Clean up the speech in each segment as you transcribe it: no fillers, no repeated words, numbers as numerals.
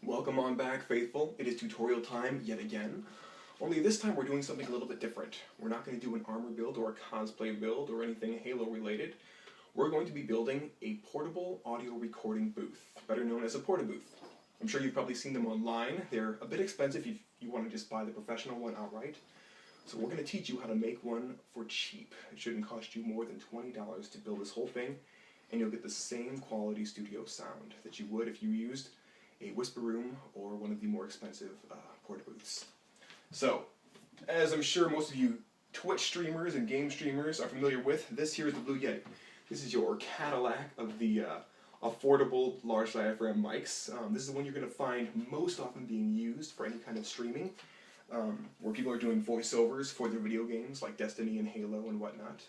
Welcome on back, faithful. It is tutorial time yet again. Only this time we're doing something a little bit different. We're not going to do an armor build or a cosplay build or anything Halo related. We're going to be building a portable audio recording booth, better known as a portabooth. I'm sure you've probably seen them online. They're a bit expensive if you want to just buy the professional one outright. So we're going to teach you how to make one for cheap. It shouldn't cost you more than $20 to build this whole thing, and you'll get the same quality studio sound that you would if you used a whisper room or one of the more expensive portabooths. So, as I'm sure most of you Twitch streamers and game streamers are familiar with, this here is the Blue Yeti. This is your Cadillac of the affordable large diaphragm mics. This is the one you're going to find most often being used for any kind of streaming, where people are doing voiceovers for their video games like Destiny and Halo and whatnot.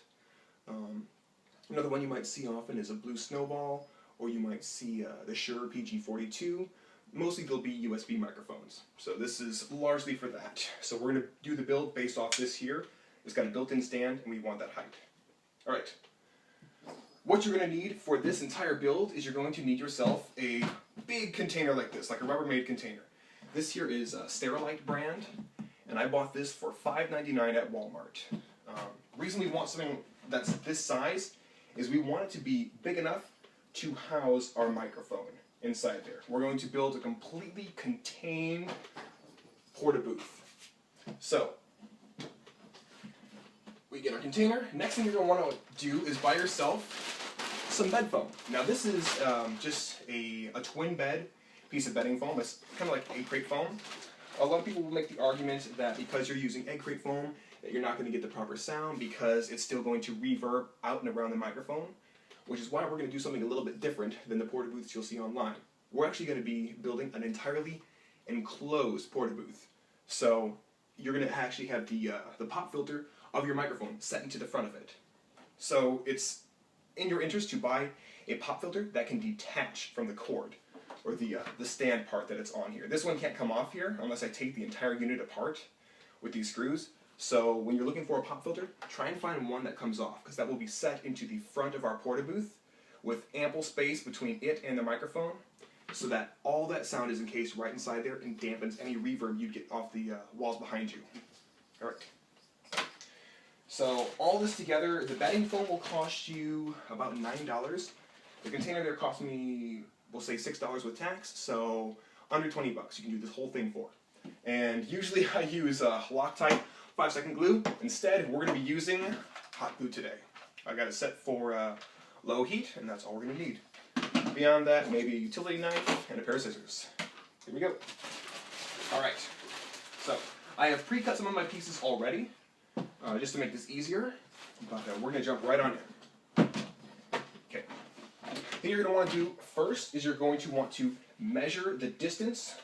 Another one you might see often is a Blue Snowball, or you might see the Shure PG42. Mostly they'll be USB microphones. So this is largely for that. So we're going to do the build based off this here. It's got a built-in stand and we want that height. Alright. What you're going to need for this entire build is you're going to need yourself a big container like this, like a Rubbermaid container. This here is a Sterilite brand, and I bought this for $5.99 at Walmart. Reason we want something that's this size is we want it to be big enough to house our microphone inside there. We're going to build a completely contained portabooth. So, we get our container. Next thing you're going to want to do is buy yourself some bed foam. Now this is just a twin bed piece of bedding foam. It's kind of like egg crate foam. A lot of people will make the argument that because you're using egg crate foam, that you're not going to get the proper sound because it's still going to reverb out and around the microphone, which is why we're going to do something a little bit different than the portabooths you'll see online. We're actually going to be building an entirely enclosed portabooth. So you're going to actually have the pop filter of your microphone set into the front of it. So it's in your interest to buy a pop filter that can detach from the cord, or the stand part that it's on here. This one can't come off here unless I take the entire unit apart with these screws. So when you're looking for a pop filter, try and find one that comes off, because that will be set into the front of our portabooth with ample space between it and the microphone, so that all that sound is encased right inside there and dampens any reverb you'd get off the walls behind you. Alright. So all this together, the bedding foam will cost you about $9. The container there cost me, we'll say $6 with tax, so under 20 bucks you can do this whole thing for. And usually I use Loctite 5-second glue. Instead, we're going to be using hot glue today. I got it set for low heat, and that's all we're going to need. Beyond that, maybe a utility knife and a pair of scissors. Here we go. Alright, so I have pre-cut some of my pieces already, just to make this easier, but we're going to jump right on in. Okay. The thing you're going to want to do first is you're going to want to measure the distance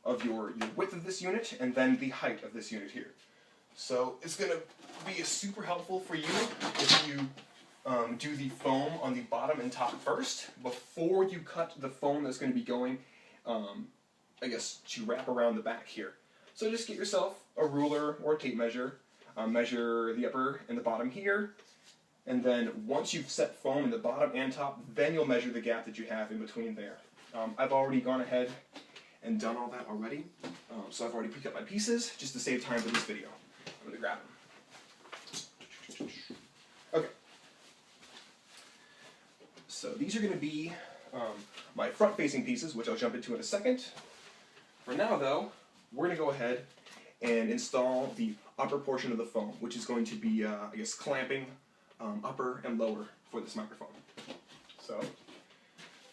of your width of this unit, and then the height of this unit here. So it's going to be super helpful for you if you do the foam on the bottom and top first, before you cut the foam that's going to be going, I guess, to wrap around the back here. So just get yourself a ruler or a tape measure, measure the upper and the bottom here, and then once you've set foam in the bottom and top, then you'll measure the gap that you have in between there. I've already gone ahead and done all that already, so I've already pre-cut my pieces just to save time for this video. I'm going to grab them. Okay. So these are going to be my front-facing pieces, which I'll jump into in a second. For now, though, we're going to go ahead and install the upper portion of the foam, which is going to be, I guess, clamping upper and lower for this microphone. So,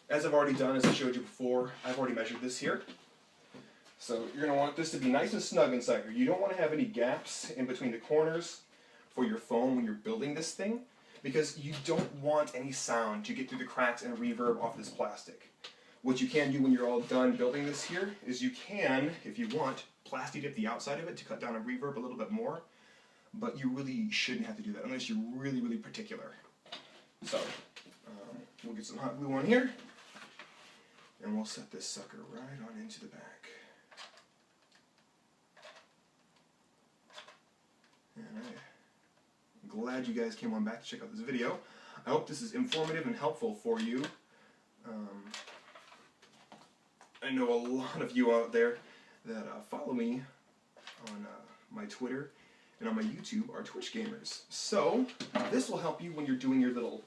as I've already done, as I showed you before, I've already measured this here. So you're going to want this to be nice and snug inside here. You don't want to have any gaps in between the corners for your foam when you're building this thing, because you don't want any sound to get through the cracks and reverb off this plastic. What you can do when you're all done building this here is you can, if you want, plasti dip the outside of it to cut down on reverb a little bit more, but you really shouldn't have to do that unless you're really, really particular. So, we'll get some hot glue on here, and we'll set this sucker right on into the back. And I'm glad you guys came on back to check out this video. I hope this is informative and helpful for you. I know a lot of you out there that follow me on my Twitter and on my YouTube are Twitch gamers. So this will help you when you're doing your little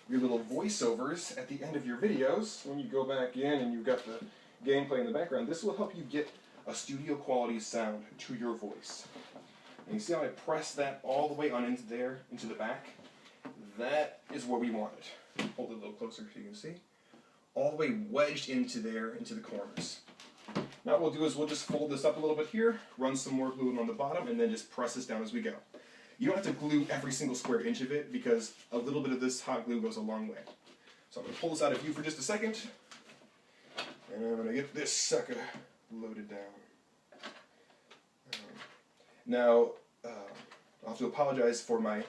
voiceovers at the end of your videos. When you go back in and you've got the gameplay in the background, this will help you get a studio quality sound to your voice. And you see how I press that all the way on into there, into the back? That is where we want it. Hold it a little closer so you can see. All the way wedged into there, into the corners. Now what we'll do is we'll just fold this up a little bit here, run some more glue on the bottom, and then just press this down as we go. You don't have to glue every single square inch of it because a little bit of this hot glue goes a long way. So I'm going to pull this out of view for just a second, and I'm going to get this sucker loaded down. Now, I'll have to apologize for my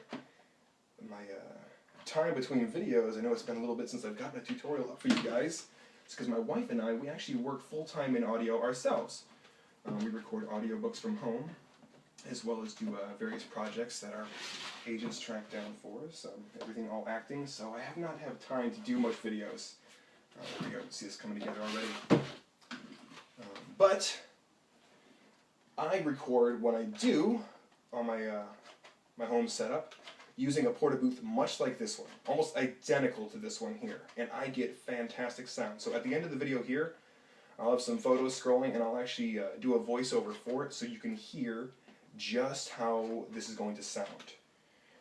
time between videos. I know it's been a little bit since I've gotten a tutorial up for you guys. It's because my wife and I, we actually work full-time in audio ourselves. We record audiobooks from home, as well as do various projects that our agents track down for us. Everything all acting, so I have not had time to do much videos. You can see this coming together already. But I record what I do on my my home setup using a portabooth much like this one, almost identical to this one here, and I get fantastic sound. So at the end of the video here, I'll have some photos scrolling, and I'll actually do a voiceover for it so you can hear just how this is going to sound.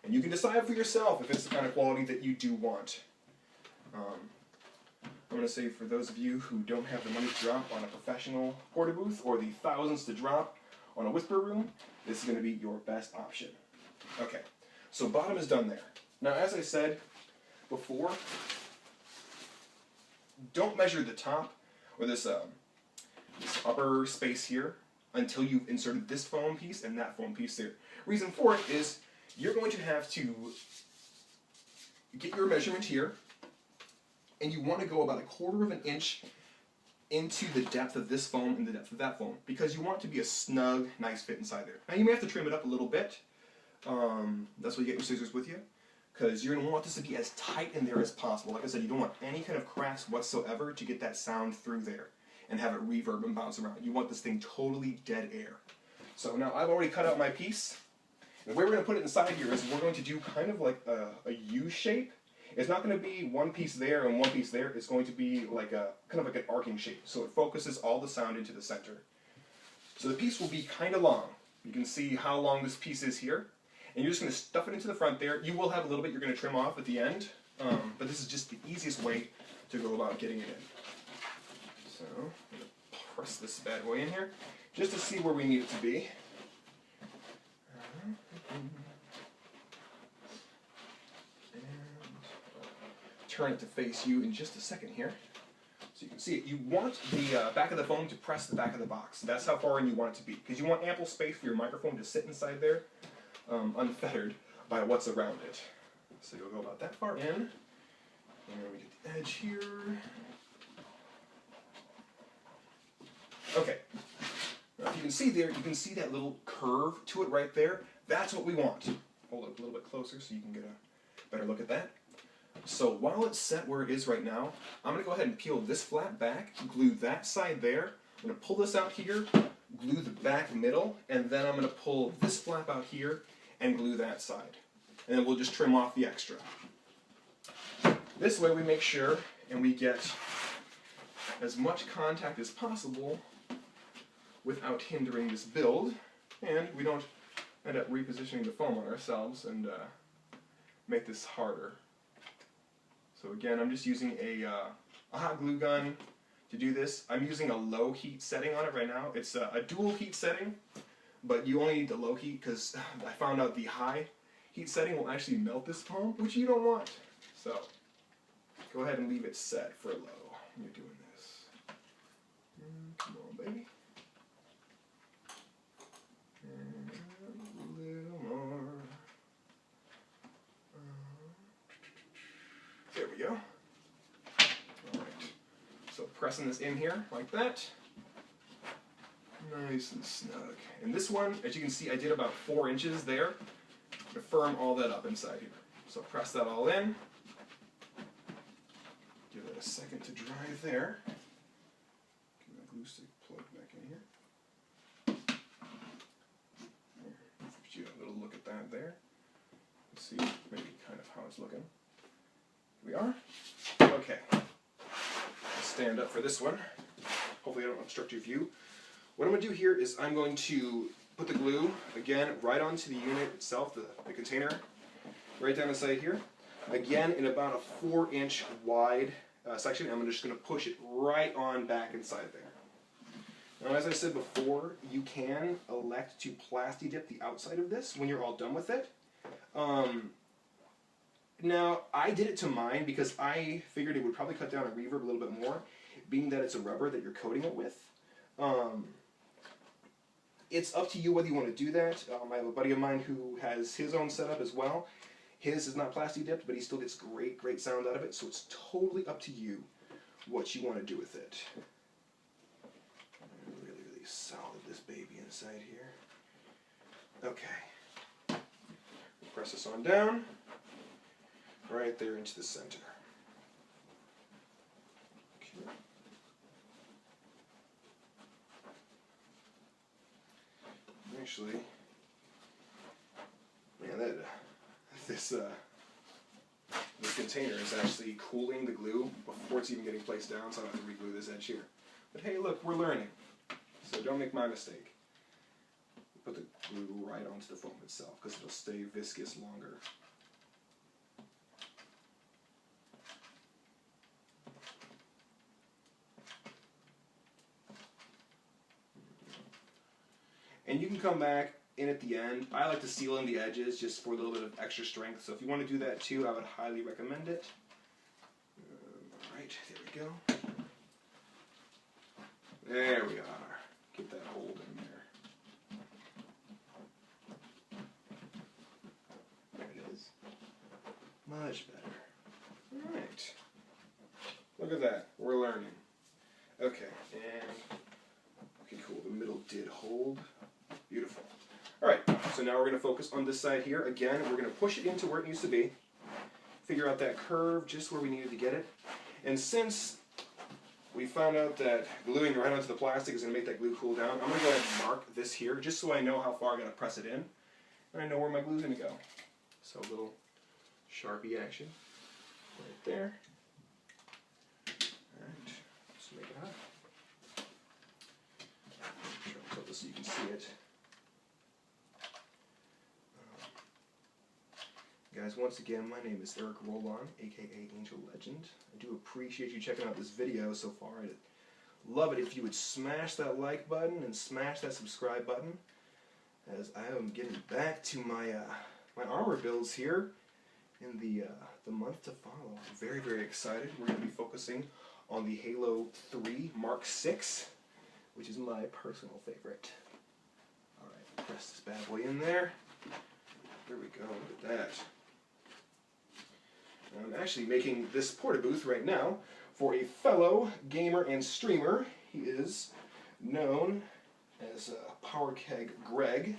And you can decide for yourself if it's the kind of quality that you do want. I'm going to say for those of you who don't have the money to drop on a professional portabooth or the thousands to drop on a whisper room, this is going to be your best option. Okay, so bottom is done there. Now as I said before, don't measure the top or this upper space here until you've inserted this foam piece and that foam piece there. Reason for it is you're going to have to get your measurement here, and you want to go about 1/4 of an inch into the depth of this foam and the depth of that foam, because you want it to be a snug, nice fit inside there. Now you may have to trim it up a little bit. That's why you get your scissors with you, because you're going to want this to be as tight in there as possible. Like I said, you don't want any kind of cracks whatsoever to get that sound through there and have it reverb and bounce around. You want this thing totally dead air. So now I've already cut out my piece. And the way we're going to put it inside here is we're going to do kind of like a U shape. It's not going to be one piece there and one piece there. It's going to be like a kind of like an arcing shape. So it focuses all the sound into the center. So the piece will be kind of long. You can see how long this piece is here. And you're just going to stuff it into the front there. You will have a little bit you're going to trim off at the end. But this is just the easiest way to go about getting it in. So I'm going to press this bad boy in here just to see where we need it to be. Turn it to face you in just a second here, so you can see it. You want the back of the foam to press the back of the box. That's how far in you want it to be, because you want ample space for your microphone to sit inside there, unfettered by what's around it. So you'll go about that far in, and we get the edge here. Okay. Now if you can see there, you can see that little curve to it right there. That's what we want. Hold it a little bit closer so you can get a better look at that. So while it's set where it is right now, I'm going to go ahead and peel this flap back, glue that side there. I'm going to pull this out here, glue the back middle, and then I'm going to pull this flap out here and glue that side. And then we'll just trim off the extra. This way we make sure and we get as much contact as possible without hindering this build, and we don't end up repositioning the foam on ourselves and make this harder. So again, I'm just using a hot glue gun to do this. I'm using a low heat setting on it right now. It's a dual heat setting, but you only need the low heat because I found out the high heat setting will actually melt this foam, which you don't want. So go ahead and leave it set for low when you're doing this. Come on, baby. And a little more. There we go. Alright. So pressing this in here like that. Nice and snug. And this one, as you can see, I did about 4 inches there to firm all that up inside here. So press that all in. Give it a second to dry there. glue stick plug back in here. Give you a little look at that there. Let's see maybe kind of how it's looking. Here we are. Okay. Let's stand up for this one. Hopefully I don't obstruct your view. What I'm going to do here is I'm going to put the glue, again, right onto the unit itself, the container, right down inside here. Again, in about a 4-inch wide section, I'm just going to push it right on back inside there. Now, as I said before, you can elect to plasti dip the outside of this when you're all done with it. Now, I did it to mine because I figured it would probably cut down on reverb a little bit more, being that it's a rubber that you're coating it with. It's up to you whether you want to do that. I have a buddy of mine who has his own setup as well. His is not plasti dipped, but he still gets great sound out of it, so it's totally up to you what you want to do with it. Really solid, this baby inside here. Okay. Press this on down, right there into the center. Okay. Actually, man, this container is actually cooling the glue before it's even getting placed down, so I don't have to re-glue this edge here. But hey, look, we're learning, so don't make my mistake. Put the glue right onto the foam itself because it'll stay viscous longer. And you can come back in at the end. I like to seal in the edges just for a little bit of extra strength. So if you want to do that too, I would highly recommend it. Alright, there we go. There we are. Get that hold in there. There it is. Much better. Alright. Look at that. We're learning. Okay, and okay, cool. The middle did hold. Beautiful. Alright, so now we're going to focus on this side here. Again, we're going to push it into where it needs to be. Figure out that curve just where we needed to get it. And since we found out that gluing right onto the plastic is going to make that glue cool down, I'm going to go ahead and mark this here just so I know how far I'm going to press it in. And I know where my glue is going to go. So a little Sharpie action right there. And just make it hot. Try to tilt this so you can see it. Guys, once again, my name is Eric Rolon, aka Angel Legend. I do appreciate you checking out this video so far. I'd love it if you would smash that like button and smash that subscribe button, as I am getting back to my my armor builds here in the month to follow. I'm very excited. We're going to be focusing on the Halo 3 Mark 6, which is my personal favorite. Alright, press this bad boy in there. There we go, look at that. I'm actually making this portabooth right now for a fellow gamer and streamer. He is known as Power Keg Greg.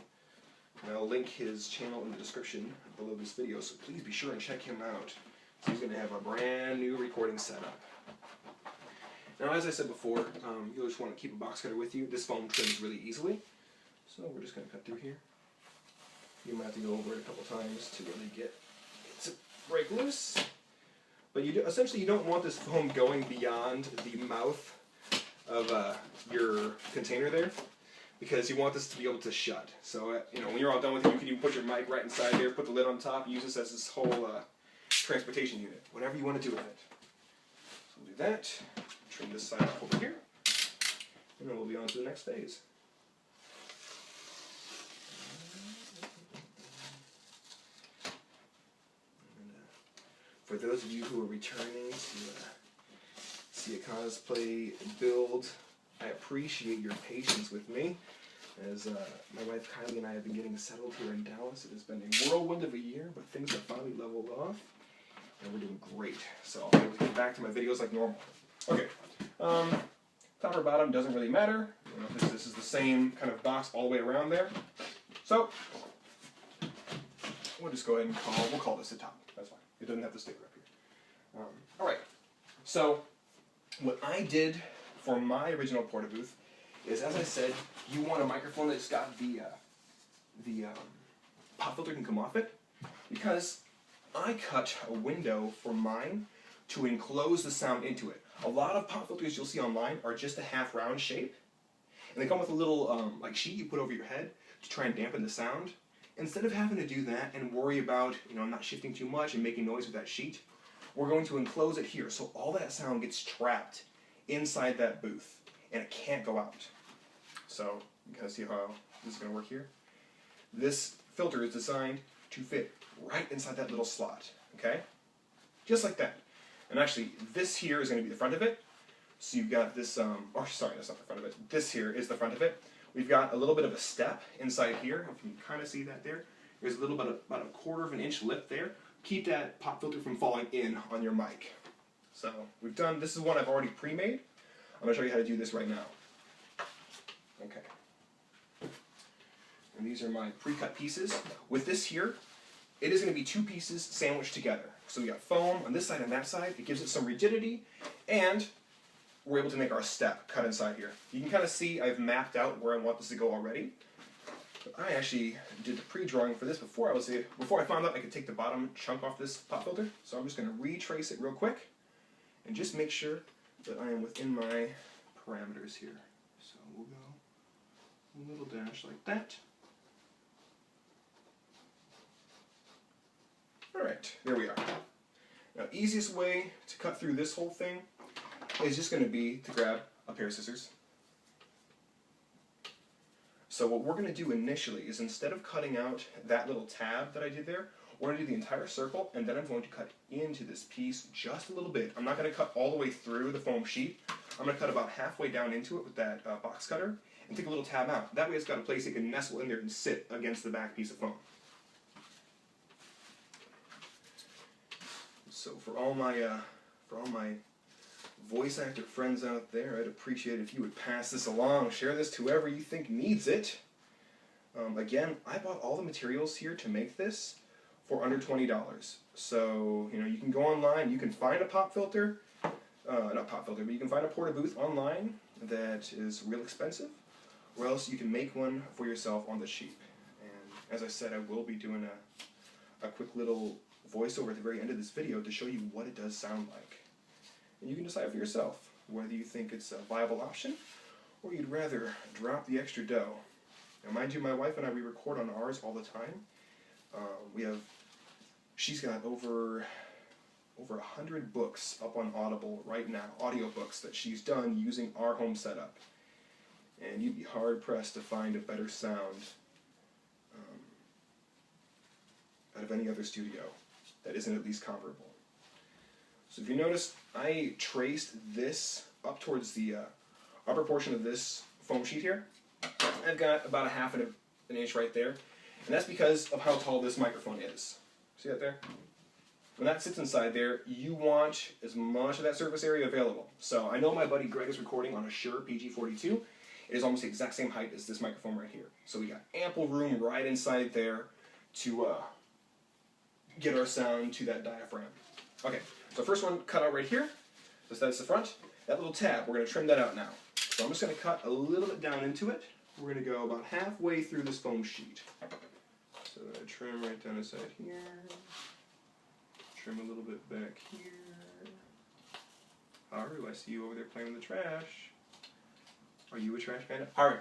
And I'll link his channel in the description below this video, so please be sure and check him out. So he's going to have a brand new recording setup. Now, as I said before, you'll just want to keep a box cutter with you. This foam trims really easily, so we're just going to cut through here. You might have to go over it a couple times to really get it to break loose. But essentially you don't want this foam going beyond the mouth of your container there, because you want this to be able to shut. So when you're all done with it, you can even put your mic right inside there, put the lid on top, use this as this whole transportation unit. Whatever you want to do with it. So we'll do that. Trim this side off over here, and then we'll be on to the next phase. For those of you who are returning to see a cosplay build, I appreciate your patience with me, as my wife Kylie and I have been getting settled here in Dallas. It has been a whirlwind of a year, but things have finally leveled off, and we're doing great. So I'll be able to get back to my videos like normal. Okay, top or bottom doesn't really matter. This is the same kind of box all the way around there. So we'll just go ahead and we'll call this the top. That's fine. It doesn't have the sticker up here. Alright, so what I did for my original portabooth is, as I said, you want a microphone that's got the pop filter can come off it, because I cut a window for mine to enclose the sound into it. A lot of pop filters you'll see online are just a half round shape, and they come with a little like sheet you put over your head to try and dampen the sound. Instead of having to do that and worry about, you know, not shifting too much and making noise with that sheet, we're going to enclose it here, so all that sound gets trapped inside that booth, and it can't go out. So, you kind of see how this is going to work here? This filter is designed to fit right inside that little slot, okay? Just like that. And actually, this here is going to be the front of it. So you've got this, oh sorry, that's not the front of it. This here is the front of it. We've got a little bit of a step inside here. If you can kind of see that there. There's a little bit of, about a 1/4 of an inch lip there. Keep that pop filter from falling in on your mic. So we've done, this is one I've already pre-made. I'm going to show you how to do this right now. Okay. And these are my pre-cut pieces. With this here, it is going to be 2 pieces sandwiched together. So we got foam on this side and that side. It gives it some rigidity, and we're able to make our step cut inside here. You can kind of see I've mapped out where I want this to go already. But I actually did the pre-drawing for this before I found out I could take the bottom chunk off this pop filter. So I'm just going to retrace it real quick and just make sure that I am within my parameters here. So we'll go a little dash like that. Alright, there we are. Now, easiest way to cut through this whole thing is just going to be to grab a pair of scissors. So what we're going to do initially is, instead of cutting out that little tab that I did there, we're going to do the entire circle, and then I'm going to cut into this piece just a little bit. I'm not going to cut all the way through the foam sheet. I'm going to cut about halfway down into it with that box cutter and take a little tab out. That way it's got a place it can nestle in there and sit against the back piece of foam. So for all my voice actor friends out there, I'd appreciate it if you would pass this along, share this to whoever you think needs it. Again, I bought all the materials here to make this for under $20. So, you know, you can go online, you can find a pop filter, not pop filter, but you can find a portabooth online that is real expensive, or else you can make one for yourself on the cheap. And as I said, I will be doing a quick little voiceover at the very end of this video to show you what it does sound like. And you can decide for yourself whether you think it's a viable option or you'd rather drop the extra dough. Now mind you, my wife and I, we record on ours all the time. She's got over 100 books up on Audible right now, audiobooks that she's done using our home setup. And you'd be hard pressed to find a better sound out of any other studio that isn't at least comparable. So if you notice, I traced this up towards the upper portion of this foam sheet here. I've got about 1/2 an inch right there, and that's because of how tall this microphone is. See that there? When that sits inside there, you want as much of that surface area available. So I know my buddy Greg is recording on a Shure PG42. It is almost the exact same height as this microphone right here. So we got ample room right inside there to get our sound to that diaphragm. Okay, so first one cut out right here. So that's the front. That little tab, we're going to trim that out now. So I'm just going to cut a little bit down into it. We're going to go about halfway through this foam sheet. So I'm going to trim right down inside here. Trim a little bit back here. Haru, I see you over there playing in the trash. Are you a trash panda? Haru!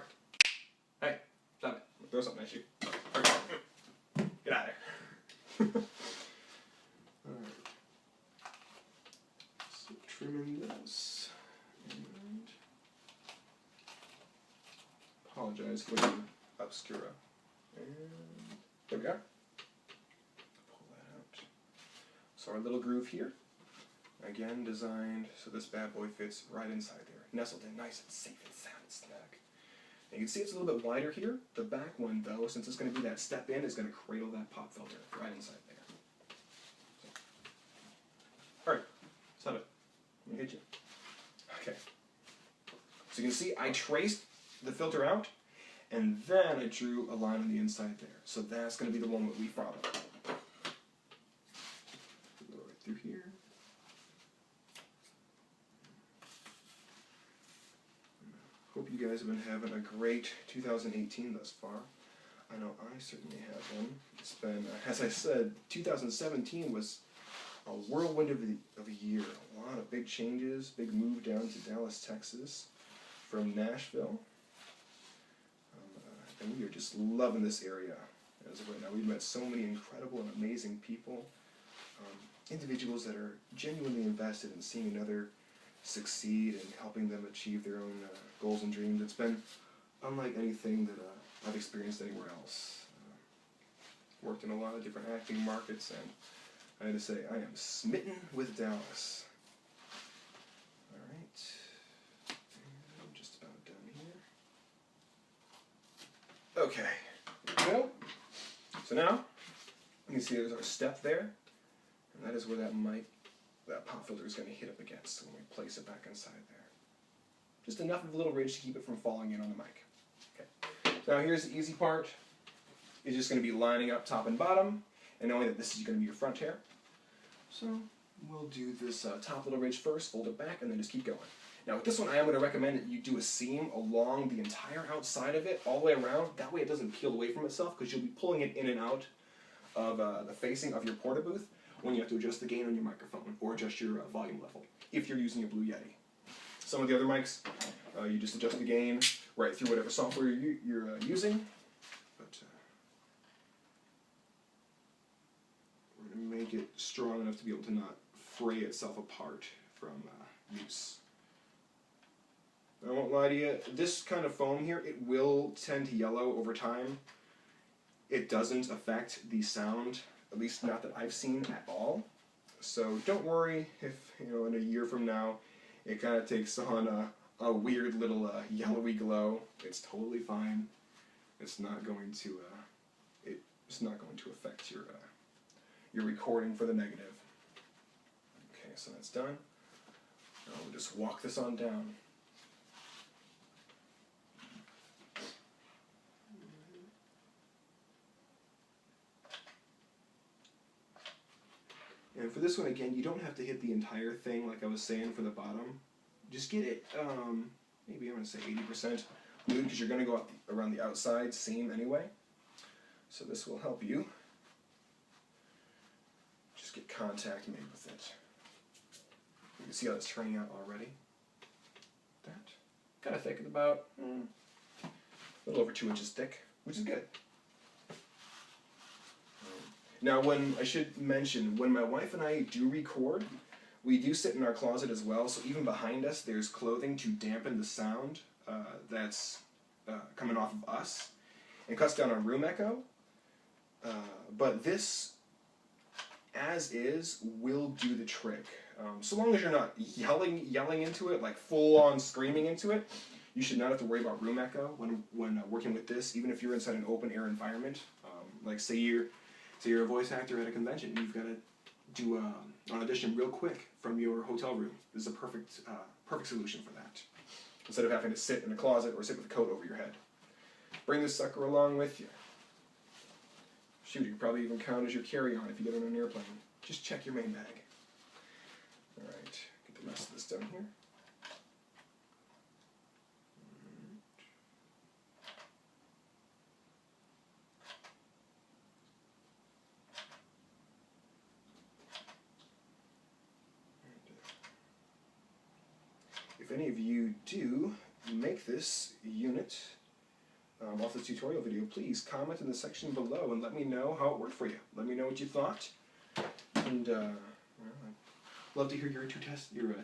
Hey, stop it. I'll throw something at you. Haru. Get out of there. Alright. So trimming this. And apologize for the obscura. And there we are. Pull that out. So our little groove here, again designed so this bad boy fits right inside there, nestled in nice and safe and sound and snug. And you can see it's a little bit wider here. The back one, though, since it's going to be that step in, is going to cradle that pop filter right inside there. So. Alright, stop it. Let me hit you. Okay. So you can see I traced the filter out, and then I drew a line on the inside there. So that's going to be the one that we follow. Go right through here. Hope you guys have been having a great 2018 thus far. I know I certainly have been. It's been, as I said, 2017 was a whirlwind of a year. A lot of big changes, big move down to Dallas, Texas from Nashville. And we are just loving this area as of right now. We've met so many incredible and amazing people, individuals that are genuinely invested in seeing another succeed and helping them achieve their own goals and dreams. It's been unlike anything that I've experienced anywhere else. Worked in a lot of different acting markets, and I had to say, I am smitten with Dallas. Alright, I'm just about done here. Okay, there we go. So now, you can see there's our step there, and that is where that pop filter is going to hit up against when we place it back inside there. Just enough of a little ridge to keep it from falling in on the mic. Okay. So now here's the easy part. It's just going to be lining up top and bottom, and knowing that this is going to be your front hair. So we'll do this top little ridge first, fold it back, and then just keep going. Now with this one, I am going to recommend that you do a seam along the entire outside of it, all the way around. That way it doesn't peel away from itself, because you'll be pulling it in and out of the facing of your portabooth when you have to adjust the gain on your microphone, or adjust your volume level, if you're using a Blue Yeti. Some of the other mics, you just adjust the gain right through whatever software you're using. But we're going to make it strong enough to be able to not fray itself apart from use. I won't lie to you, this kind of foam here, it will tend to yellow over time. It doesn't affect the sound, at least not that I've seen at all. So don't worry if, in a year from now, it kind of takes on a weird little yellowy glow. It's totally fine. It's not going to affect your recording for the negative. Okay, so that's done. Now we'll just walk this on down. And for this one, again, you don't have to hit the entire thing like I was saying for the bottom. Just get it, maybe I'm going to say 80% glued, because you're going to go around the outside seam anyway. So this will help you just get contact made with it. You can see how it's turning out already. That kind of thick, at about a little over 2 inches thick, which is good. Now, I should mention, when my wife and I do record, we do sit in our closet as well, so even behind us there's clothing to dampen the sound that's coming off of us, and cuts down on room echo. But this, as is, will do the trick. So long as you're not yelling into it, like full-on screaming into it, you should not have to worry about room echo when working with this, even if you're inside an open-air environment. Like say you're a voice actor at a convention and you've got to do an audition real quick from your hotel room. This is a perfect solution for that. Instead of having to sit in a closet or sit with a coat over your head. Bring this sucker along with you. Shoot, you could probably even count as your carry-on if you get on an airplane. Just check your main bag. Alright, get the rest of this done here. If any of you do make this unit off this tutorial video, please comment in the section below and let me know how it worked for you. Let me know what you thought, and I'd love to hear your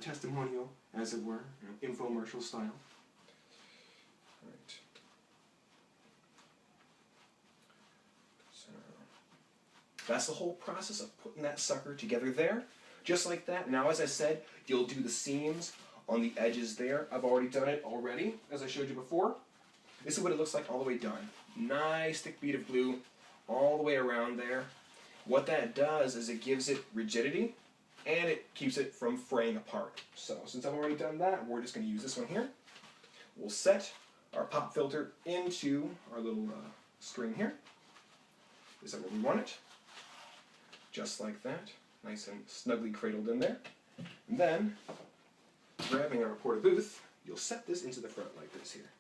testimonial, as it were, infomercial style. All right. So that's the whole process of putting that sucker together there, just like that. Now, as I said, you'll do the seams on the edges there. I've already done it already, as I showed you before. This is what it looks like all the way done. Nice thick bead of glue all the way around there. What that does is it gives it rigidity, and it keeps it from fraying apart. So since I've already done that, we're just going to use this one here. We'll set our pop filter into our little screen here. Is that where we want it? Just like that. Nice and snugly cradled in there. And then, grabbing our portabooth, you'll set this into the front like this here.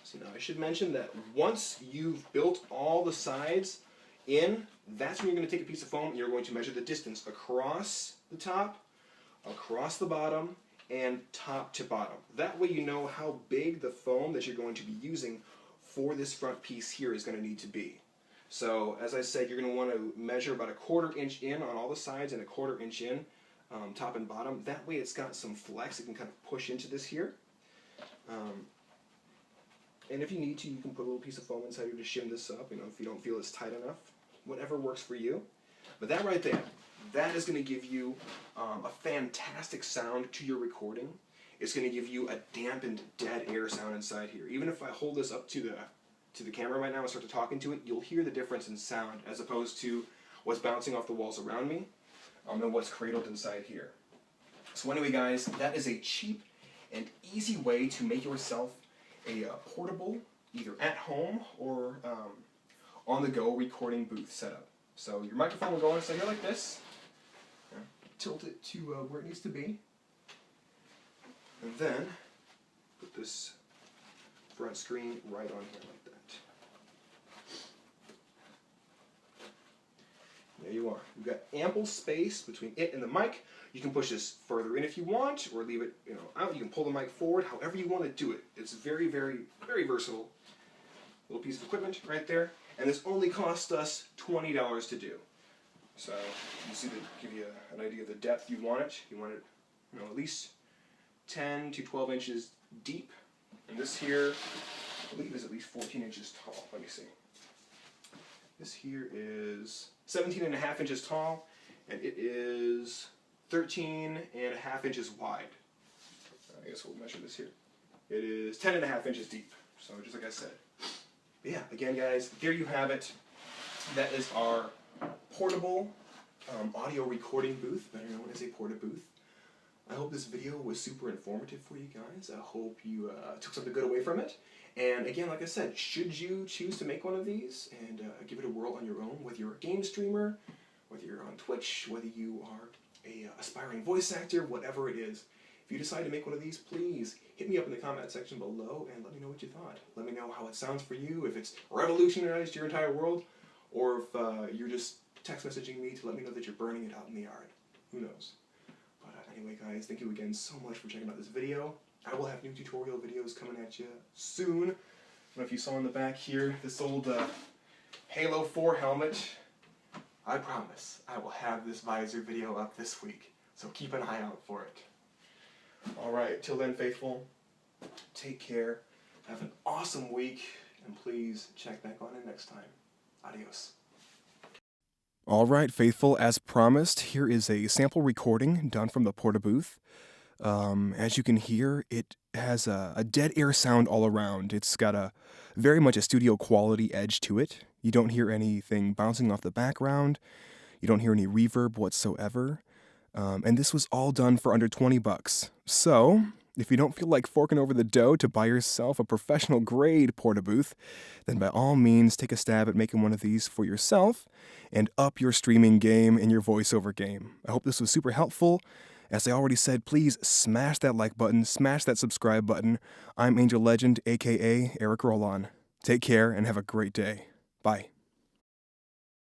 So now I should mention that once you've built all the sides in, that's when you're going to take a piece of foam and you're going to measure the distance across the top, across the bottom, and top to bottom. That way you know how big the foam that you're going to be using for this front piece here is going to need to be. So as I said, you're going to want to measure about 1/4 inch in on all the sides and 1/4 inch in top and bottom. That way it's got some flex. It can kind of push into this here. And if you need to, you can put a little piece of foam inside here to shim this up, you know, if you don't feel it's tight enough. Whatever works for you. But that right there, that is going to give you a fantastic sound to your recording. It's going to give you a dampened, dead air sound inside here. Even if I hold this up to the camera right now and start to talk into it, you'll hear the difference in sound as opposed to what's bouncing off the walls around me and what's cradled inside here. So anyway, guys, that is a cheap and easy way to make yourself a portable, either at home or on-the-go recording booth setup. So your microphone will go inside here like this. Tilt it to where it needs to be. And then put this front screen right on here like that. There you are. You've got ample space between it and the mic. You can push this further in if you want, or leave it, you know, out. You can pull the mic forward, however you want to do it. It's very, very, very versatile. Little piece of equipment right there. And this only cost us $20 to do. So you see, to give you an idea of the depth you want it. You want it, you know, at least 10 to 12 inches deep. And this here, I believe, is at least 14 inches tall. Let me see. This here is 17.5 inches tall, and it is 13.5 inches wide. I guess we'll measure this here. It is 10.5 inches deep. So just like I said. But yeah, again, guys, there you have it. That is our portable audio recording booth, better known as a portabooth. I hope this video was super informative for you guys. I hope you took something good away from it. And again, like I said, should you choose to make one of these and give it a whirl on your own, whether you're a game streamer, whether you're on Twitch, whether you are a aspiring voice actor, whatever it is, if you decide to make one of these, please hit me up in the comment section below and let me know what you thought. Let me know how it sounds for you, if it's revolutionized your entire world, or if you're just text messaging me to let me know that you're burning it out in the yard. Who knows? But anyway, guys, thank you again so much for checking out this video. I will have new tutorial videos coming at you soon. I don't know if you saw in the back here, this old Halo 4 helmet. I promise I will have this visor video up this week, so keep an eye out for it. Alright, till then, faithful, take care, have an awesome week, and please check back on it next time. Adios. Alright, faithful, as promised, here is a sample recording done from the portabooth. As you can hear, it has a dead air sound all around. It's got very much a studio quality edge to it. You don't hear anything bouncing off the background. You don't hear any reverb whatsoever. And this was all done for under 20 bucks. So, if you don't feel like forking over the dough to buy yourself a professional grade portabooth, then by all means take a stab at making one of these for yourself and up your streaming game and your voiceover game. I hope this was super helpful. As I already said, please smash that like button, smash that subscribe button. I'm Angel Legend, aka Eric Rolon. Take care and have a great day. Bye.